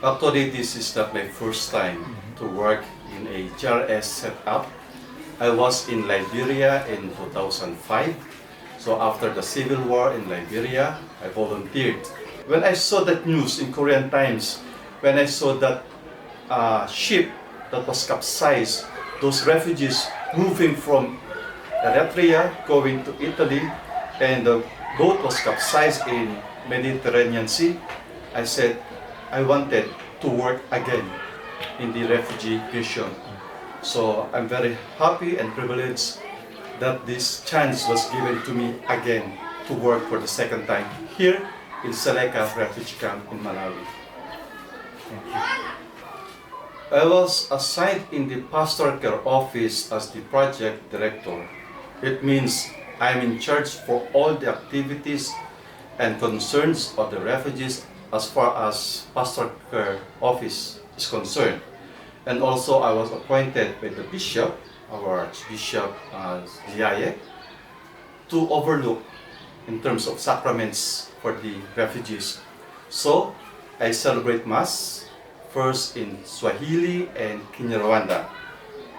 Actually, this is not my first time to work in a GRS setup. I was in Liberia in 2005. So after the civil war in Liberia, I volunteered. When I saw that news in Korean Times, when I saw that ship that was capsized, those refugees moving from Eritrea going to Italy, and the boat was capsized in Mediterranean Sea, I said I wanted to work again in the refugee mission. So I'm very happy and privileged that this chance was given to me again to work for the second time here in Dzaleka Refugee Camp in Malawi. I was assigned in the pastoral care office as the project director. It means I'm in charge for all the activities and concerns of the refugees as far as pastoral care office is concerned. And also I was appointed by the bishop, our Archbishop Dzaleka, to overlook in terms of sacraments for the refugees. So I celebrate Mass first in Swahili and Kinyarwanda.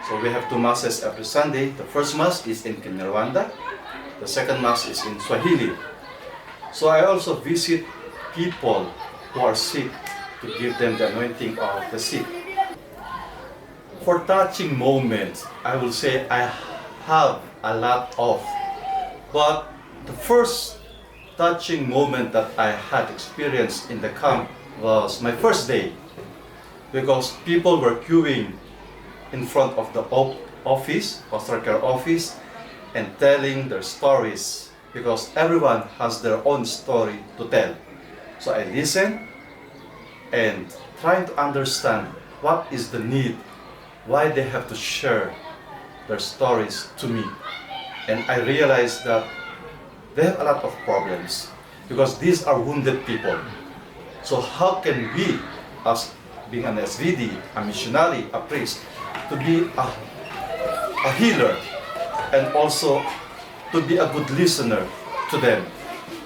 So we have two Masses every Sunday. The first Mass is in Kinyarwanda. The second Mass is in Swahili. So I also visit people who are sick to give them the anointing of the sick. For touching moments, I will say I have a lot of, but the first touching moment that I had experienced in the camp was my first day, because people were queuing in front of the office, pastoral care office, and telling their stories, because everyone has their own story to tell. So I listened and trying to understand what is the need, why they have to share their stories to me. And I realized that they have a lot of problems because these are wounded people. So how can we, as being an SVD, a missionary, a priest, to be a healer and also to be a good listener to them,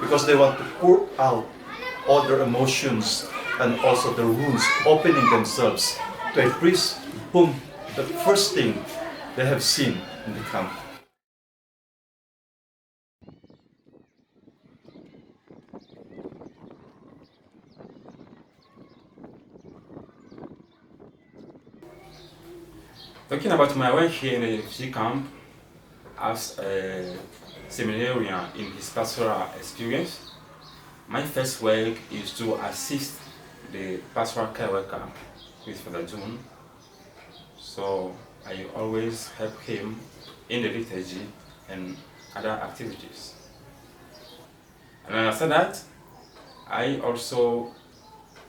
because they want to pour out all their emotions and also their wounds, opening themselves to a priest whom the first thing they have seen in the camp. Talking about my work here in the refugee camp as a seminarian in his pastoral experience, my first work is to assist the pastoral care worker with Father June. So I always help him in the liturgy and other activities. And then after that, I also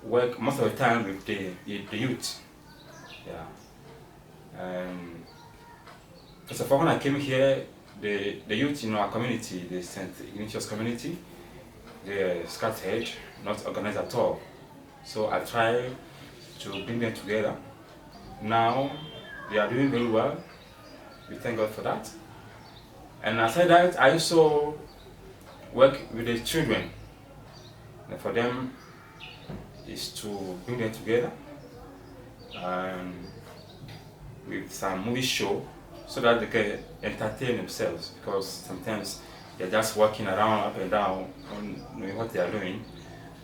work most of the time with the youth. Yeah. First of all, when I came here, the youth in our community, the St. Ignatius community, they are scattered, not organized at all. So I try to bring them together. Now they are doing very well. We thank God for that. And aside that, I also work with the children. And for them is to bring them together with some movie show so that they can entertain themselves, because sometimes they're just walking around up and down on knowing what they are doing.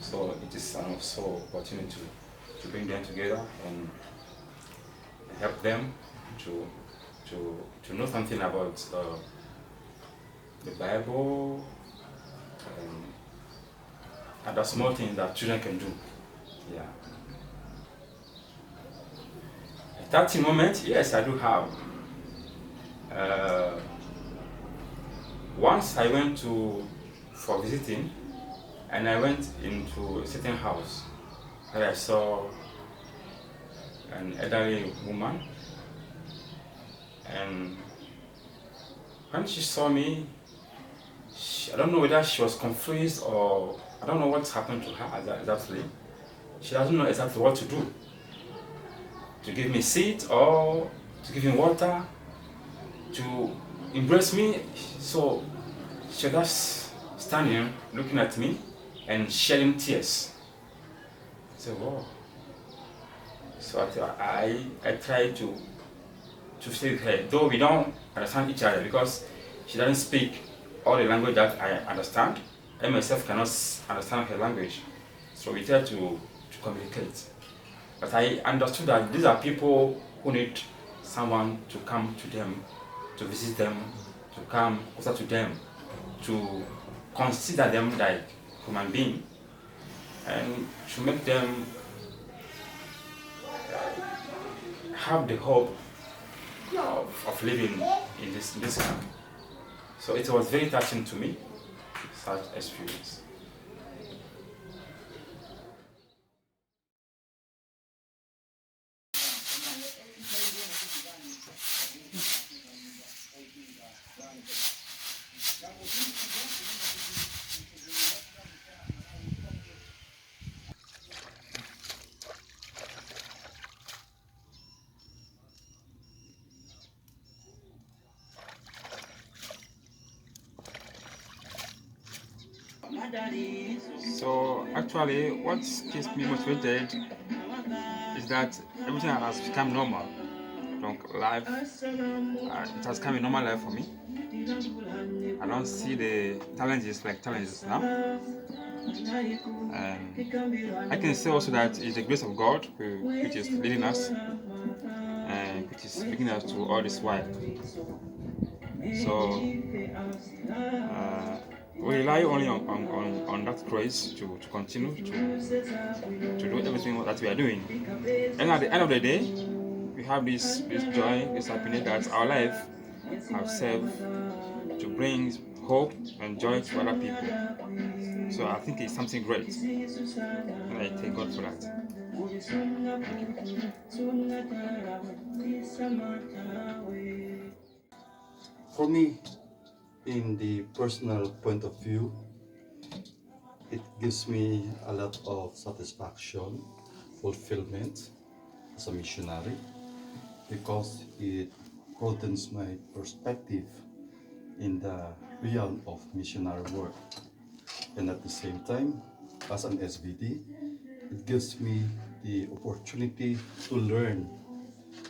So it is an also opportunity to bring them together and help them to know something about the Bible and other small things that children can do. Yeah. A touching moment, yes, I do have. Once I went for visiting, and I went into a certain house where I saw an elderly woman, and when she saw me, I don't know whether she was confused or I don't know what's happened to her exactly. She doesn't know exactly what to do. To give me a seat or to give me water, to embrace me. So she was standing looking at me and shedding tears. I said, "Whoa, So I try to stay with her, though we don't understand each other because she doesn't speak all the language that I understand. I myself cannot understand her language, so we try to communicate. But I understood that these are people who need someone to come to them, to visit them, to come closer to them, to consider them like human being, and to make them have the hope of living in this camp. So it was very touching to me, such experience. So actually, what keeps me motivated is that everything has become normal. Donc life, it has become a normal life for me. I don't see the challenges like challenges now. I can say also that it's the grace of God which is leading us and which is bringing us to all this while. So we rely only on that grace to continue to do everything that we are doing. And at the end of the day, we have this joy, this happiness that our life has served to bring hope and joy to other people. So I think it's something great, and I thank God for that. For me, in the personal point of view, it gives me a lot of satisfaction, fulfillment as a missionary because it broadens my perspective in the realm of missionary work. And at the same time, as an SVD, it gives me the opportunity to learn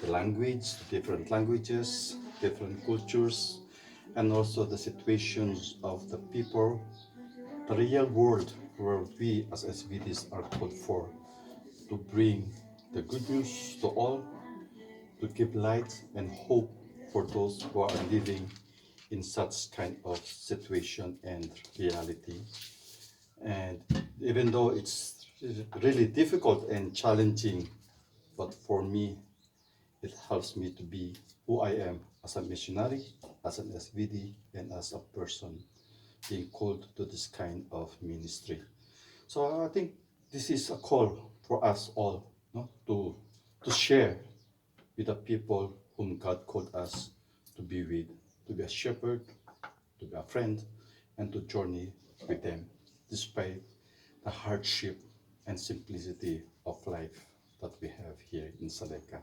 the language, different languages, different cultures, and also the situations of the people, the real world where we as SVDs are called for to bring the good news to all, to give light and hope for those who are living in such kind of situation and reality. And even though it's really difficult and challenging, but for me, it helps me to be who I am as a missionary, as an SVD, and as a person being called to this kind of ministry. So I think this is a call for us all, no, to share with the people whom God called us to be with, to be a shepherd, to be a friend, and to journey with them, despite the hardship and simplicity of life that we have here in Dzaleka.